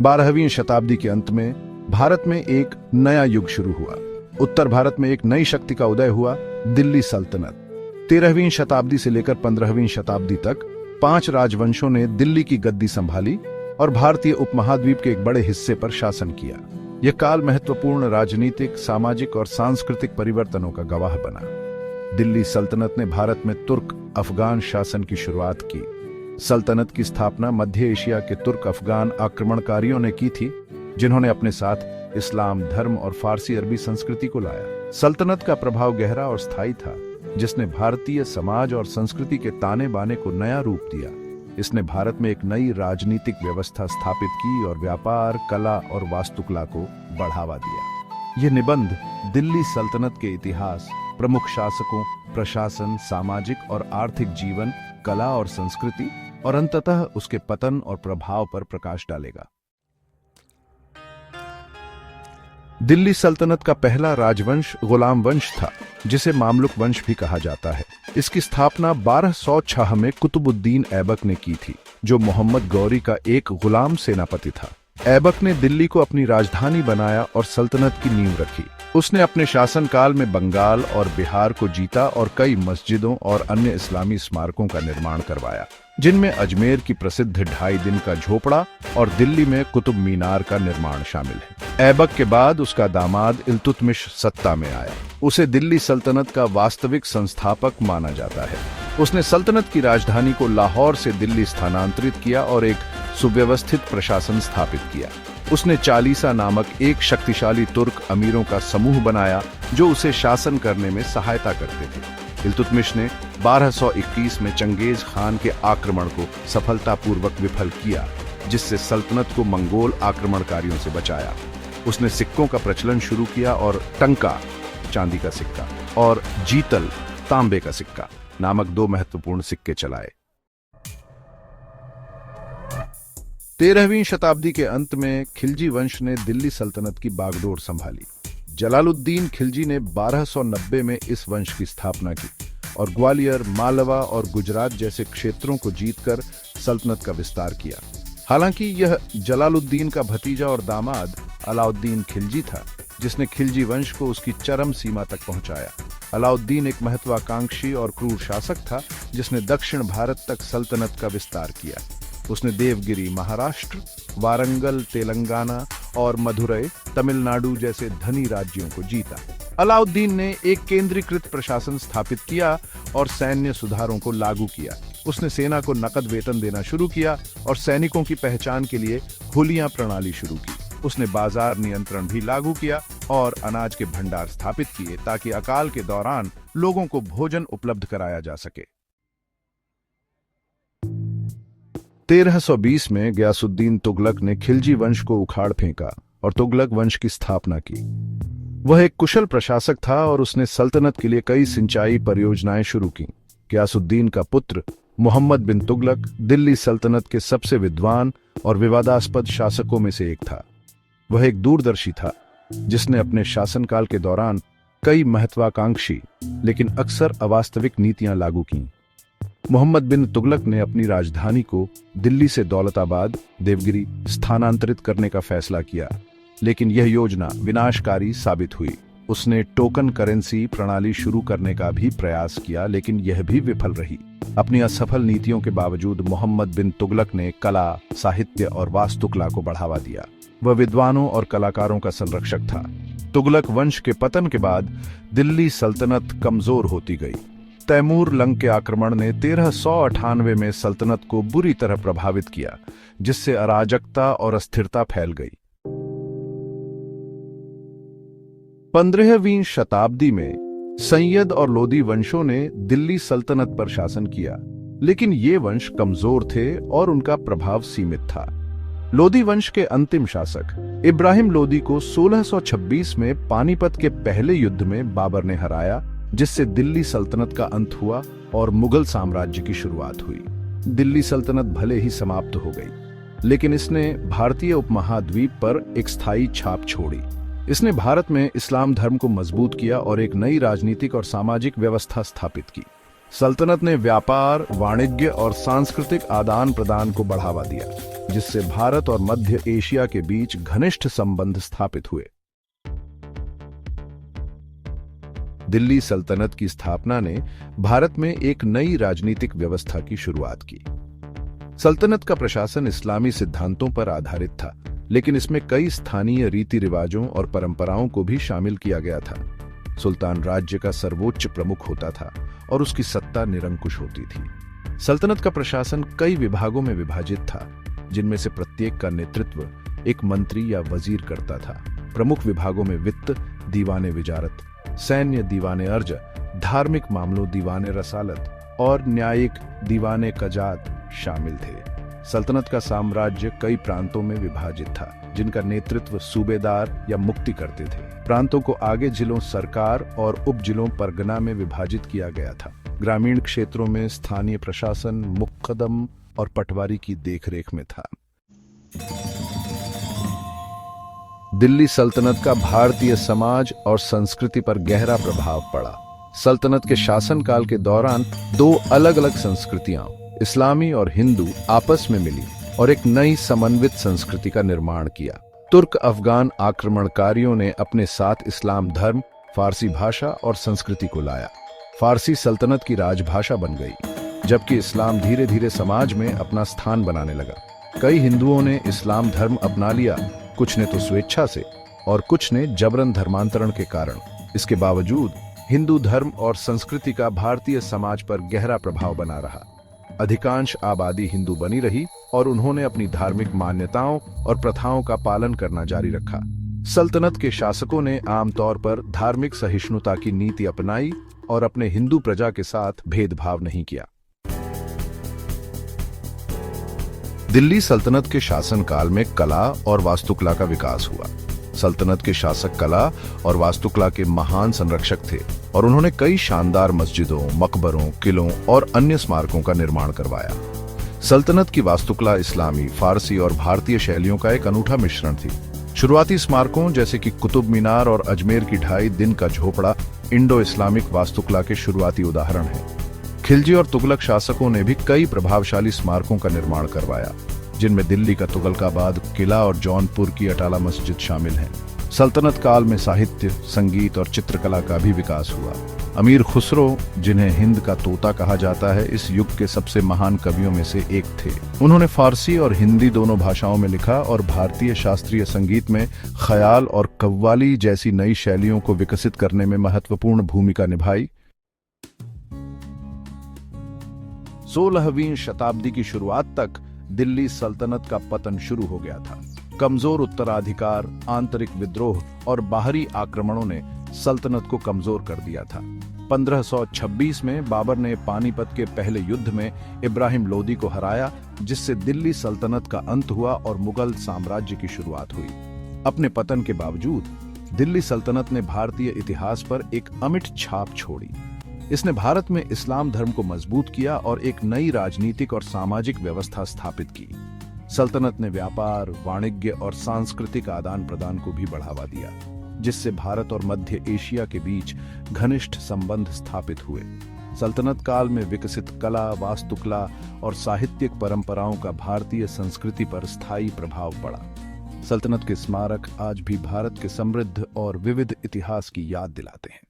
12वीं शताब्दी के अंत में भारत में एक नया युग शुरू हुआ। उत्तर भारत में एक नई शक्ति का उदय हुआ, दिल्ली सल्तनत। 13वीं शताब्दी से लेकर 15वीं शताब्दी तक 5 राजवंशों ने दिल्ली की गद्दी संभाली और भारतीय उपमहाद्वीप के एक बड़े हिस्से पर शासन किया। यह काल महत्वपूर्ण राजनीतिक, सामाजिक और सांस्कृतिक परिवर्तनों का गवाह बना। दिल्ली सल्तनत ने भारत में तुर्क अफगान शासन की शुरुआत की। सल्तनत की स्थापना मध्य एशिया के तुर्क अफगान आक्रमणकारियों ने की थी, जिन्होंने अपने साथ इस्लाम धर्म और फारसी अरबी संस्कृति को लाया। सल्तनत का प्रभाव गहरा और स्थायी था, जिसने भारतीय समाज और संस्कृति के ताने बाने को नया रूप दिया। इसने भारत में एक नई राजनीतिक व्यवस्था स्थापित की और व्यापार, कला और वास्तुकला को बढ़ावा दिया। यह निबंध दिल्ली सल्तनत के इतिहास, प्रमुख शासकों, प्रशासन, सामाजिक और आर्थिक जीवन, कला और संस्कृति और अंततः उसके पतन और प्रभाव पर प्रकाश डालेगा। दिल्ली सल्तनत का पहला राजवंश गुलाम वंश था, जिसे मामलुक वंश भी कहा जाता है। इसकी स्थापना 1206 में कुतुबुद्दीन ऐबक ने की थी, जो मोहम्मद गौरी का एक गुलाम सेनापति था। ऐबक ने दिल्ली को अपनी राजधानी बनाया और सल्तनत की नींव रखी। उसने अपने शासनकाल में बंगाल और बिहार को जीता और कई मस्जिदों और अन्य इस्लामी स्मारकों का निर्माण करवाया, जिनमें अजमेर की प्रसिद्ध 2.5 दिन का झोपड़ा और दिल्ली में कुतुब मीनार का निर्माण शामिल है। ऐबक के बाद उसका दामाद इल्तुतमिश सत्ता में आया। उसे दिल्ली सल्तनत का वास्तविक संस्थापक माना जाता है। उसने सल्तनत की राजधानी को लाहौर से दिल्ली स्थानांतरित किया और एक सुव्यवस्थित प्रशासन स्थापित किया। उसने चालीसा नामक एक शक्तिशाली तुर्क अमीरों का समूह बनाया, जो उसे शासन करने में सहायता करते थे। इल्तुतमिश ने 1221 में चंगेज खान के आक्रमण को सफलतापूर्वक विफल किया, जिससे सल्तनत को मंगोल आक्रमणकारियों से बचाया। उसने सिक्कों का प्रचलन शुरू किया और टंका, चांदी का सिक्का, और जीतल, तांबे का सिक्का नामक 2 महत्वपूर्ण सिक्के चलाए। 13वीं शताब्दी के अंत में खिलजी वंश ने दिल्ली सल्तनत की बागडोर संभाली। जलालुद्दीन खिलजी ने 1290 में इस वंश की स्थापना की और ग्वालियर, मालवा और गुजरात जैसे क्षेत्रों को जीतकर सल्तनत का विस्तार किया। हालांकि यह जलालुद्दीन का भतीजा और दामाद अलाउद्दीन खिलजी था, जिसने खिलजी वंश को उसकी चरम सीमा तक पहुंचाया। अलाउद्दीन एक महत्वाकांक्षी और क्रूर शासक था, जिसने दक्षिण भारत तक सल्तनत का विस्तार किया। उसने देवगिरी, महाराष्ट्र, वारंगल, तेलंगाना और मदुरई, तमिलनाडु जैसे धनी राज्यों को जीता। अलाउद्दीन ने एक केंद्रीकृत प्रशासन स्थापित किया और सैन्य सुधारों को लागू किया। उसने सेना को नकद वेतन देना शुरू किया और सैनिकों की पहचान के लिए हुलिया प्रणाली शुरू की। उसने बाजार नियंत्रण भी लागू किया और अनाज के भंडार स्थापित किए, ताकि अकाल के दौरान लोगों को भोजन उपलब्ध कराया जा सके। 1320 में गयासुद्दीन तुगलक ने खिलजी वंश को उखाड़ फेंका और तुगलक वंश की स्थापना की। वह एक कुशल प्रशासक था और उसने सल्तनत के लिए कई सिंचाई परियोजनाएं शुरू की। गयासुद्दीन का पुत्र मोहम्मद बिन तुगलक दिल्ली सल्तनत के सबसे विद्वान और विवादास्पद शासकों में से एक था। वह एक दूरदर्शी था, जिसने अपने शासनकाल के दौरान कई महत्वाकांक्षी लेकिन अक्सर अवास्तविक नीतियां लागू कीं। मोहम्मद बिन तुगलक ने अपनी राजधानी को दिल्ली से दौलताबाद, देवगिरी स्थानांतरित करने का फैसला किया, लेकिन यह योजना विनाशकारी साबित हुई। उसने टोकन करेंसी प्रणाली शुरू करने का भी प्रयास किया, लेकिन यह भी विफल रही। अपनी असफल नीतियों के बावजूद मोहम्मद बिन तुगलक ने कला, साहित्य और वास्तुकला को बढ़ावा दिया। वह विद्वानों और कलाकारों का संरक्षक था। तुगलक वंश के पतन के बाद दिल्ली सल्तनत कमजोर होती गई। तैमूर लंग के आक्रमण ने 1398 में सल्तनत को बुरी तरह प्रभावित किया, जिससे अराजकता और अस्थिरता फैल गई। 15वीं शताब्दी में सैयद और लोदी वंशों ने दिल्ली सल्तनत पर शासन किया, लेकिन ये वंश कमजोर थे और उनका प्रभाव सीमित था। लोदी वंश के अंतिम शासक इब्राहिम लोदी को 1626 में पानीपत के पहले युद्ध में बाबर ने हराया, जिससे दिल्ली सल्तनत का अंत हुआ और मुगल साम्राज्य की शुरुआत हुई। दिल्ली सल्तनत भले ही समाप्त हो गई, लेकिन इसने भारतीय उपमहाद्वीप पर एक स्थायी छाप छोड़ी। इसने भारत में इस्लाम धर्म को मजबूत किया और एक नई राजनीतिक और सामाजिक व्यवस्था स्थापित की। सल्तनत ने व्यापार, वाणिज्य और सांस्कृतिक आदान प्रदान को बढ़ावा दिया, जिससे भारत और मध्य एशिया के बीच घनिष्ठ संबंध स्थापित हुए। दिल्ली सल्तनत की स्थापना ने भारत में एक नई राजनीतिक व्यवस्था की शुरुआत की। सल्तनत का प्रशासन इस्लामी सिद्धांतों पर आधारित था, लेकिन इसमें कई स्थानीय रीति रिवाजों और परंपराओं को भी शामिल किया गया था। सुल्तान राज्य का सर्वोच्च प्रमुख होता था और उसकी सत्ता निरंकुश होती थी। सल्तनत का प्रशासन कई विभागों में विभाजित था, जिनमें से प्रत्येक का नेतृत्व एक मंत्री या वजीर करता था। प्रमुख विभागों में वित्त, दीवाने विजारत, सैन्य दीवाने अर्ज, धार्मिक मामलों दीवाने रसालत और न्यायिक दीवाने कजात शामिल थे। सल्तनत का साम्राज्य कई प्रांतों में विभाजित था, जिनका नेतृत्व सूबेदार या मुक्ति करते थे। प्रांतों को आगे जिलों, सरकार और उप जिलों, परगना में विभाजित किया गया था। ग्रामीण क्षेत्रों में स्थानीय प्रशासन मुक़द्दम और पटवारी की देखरेख में था। दिल्ली सल्तनत का भारतीय समाज और संस्कृति पर गहरा प्रभाव पड़ा। सल्तनत के शासनकाल के दौरान दो अलग अलग संस्कृतियां, इस्लामी और हिंदू, आपस में मिली और एक नई समन्वित संस्कृति का निर्माण किया। तुर्क अफगान आक्रमणकारियों ने अपने साथ इस्लाम धर्म, फारसी भाषा और संस्कृति को लाया। फारसी सल्तनत की राजभाषा बन गई, जबकि इस्लाम धीरे धीरे समाज में अपना स्थान बनाने लगा। कई हिंदुओं ने इस्लाम धर्म अपना लिया, कुछ ने तो स्वेच्छा से और कुछ ने जबरन धर्मांतरण के कारण। इसके बावजूद हिंदू धर्म और संस्कृति का भारतीय समाज पर गहरा प्रभाव बना रहा। अधिकांश आबादी हिंदू बनी रही और उन्होंने अपनी धार्मिक मान्यताओं और प्रथाओं का पालन करना जारी रखा। सल्तनत के शासकों ने आमतौर पर धार्मिक सहिष्णुता की नीति अपनाई और अपने हिंदू प्रजा के साथ भेदभाव नहीं किया। दिल्ली सल्तनत के शासनकाल में कला और वास्तुकला का विकास हुआ। सल्तनत के शासक कला और वास्तुकला के महान संरक्षक थे और उन्होंने कई शानदार मस्जिदों, मकबरों, किलों और अन्य स्मारकों का निर्माण करवाया। सल्तनत की वास्तुकला इस्लामी, फारसी और भारतीय शैलियों का एक अनूठा मिश्रण थी। शुरुआती स्मारकों जैसे कि कुतुब मीनार और अजमेर की ढाई दिन का झोपड़ा इंडो इस्लामिक वास्तुकला के शुरुआती उदाहरण हैं। खिलजी और तुगलक शासकों ने भी कई प्रभावशाली स्मारकों का निर्माण करवाया, जिनमें दिल्ली का तुगलकाबाद किला और जौनपुर की अटाला मस्जिद शामिल हैं। सल्तनत काल में साहित्य, संगीत और चित्रकला का भी विकास हुआ। अमीर खुसरो, जिन्हें हिंद का तोता कहा जाता है, इस युग के सबसे महान कवियों में से एक थे। उन्होंने फारसी और हिंदी दोनों भाषाओं में लिखा और भारतीय शास्त्रीय संगीत में ख्याल और कव्वाली जैसी नई शैलियों को विकसित करने में महत्वपूर्ण भूमिका निभाई। 16वीं शताब्दी की शुरुआत तक दिल्ली सल्तनत का पतन शुरू हो गया था। कमजोर उत्तराधिकार, आंतरिक विद्रोह और बाहरी आक्रमणों ने सल्तनत को कमजोर कर दिया था। 1526 में बाबर ने पानीपत के पहले युद्ध में इब्राहिम लोदी को हराया, जिससे दिल्ली सल्तनत का अंत हुआ और मुगल साम्राज्य की शुरुआत हुई। अपने पतन के बावजूद दिल्ली सल्तनत ने भारतीय इतिहास पर एक अमिट छाप छोड़ी। इसने भारत में इस्लाम धर्म को मजबूत किया और एक नई राजनीतिक और सामाजिक व्यवस्था स्थापित की। सल्तनत ने व्यापार, वाणिज्य और सांस्कृतिक आदान प्रदान को भी बढ़ावा दिया, जिससे भारत और मध्य एशिया के बीच घनिष्ठ संबंध स्थापित हुए। सल्तनत काल में विकसित कला, वास्तुकला और साहित्यिक परंपराओं का भारतीय संस्कृति पर स्थायी प्रभाव पड़ा। सल्तनत के स्मारक आज भी भारत के समृद्ध और विविध इतिहास की याद दिलाते हैं।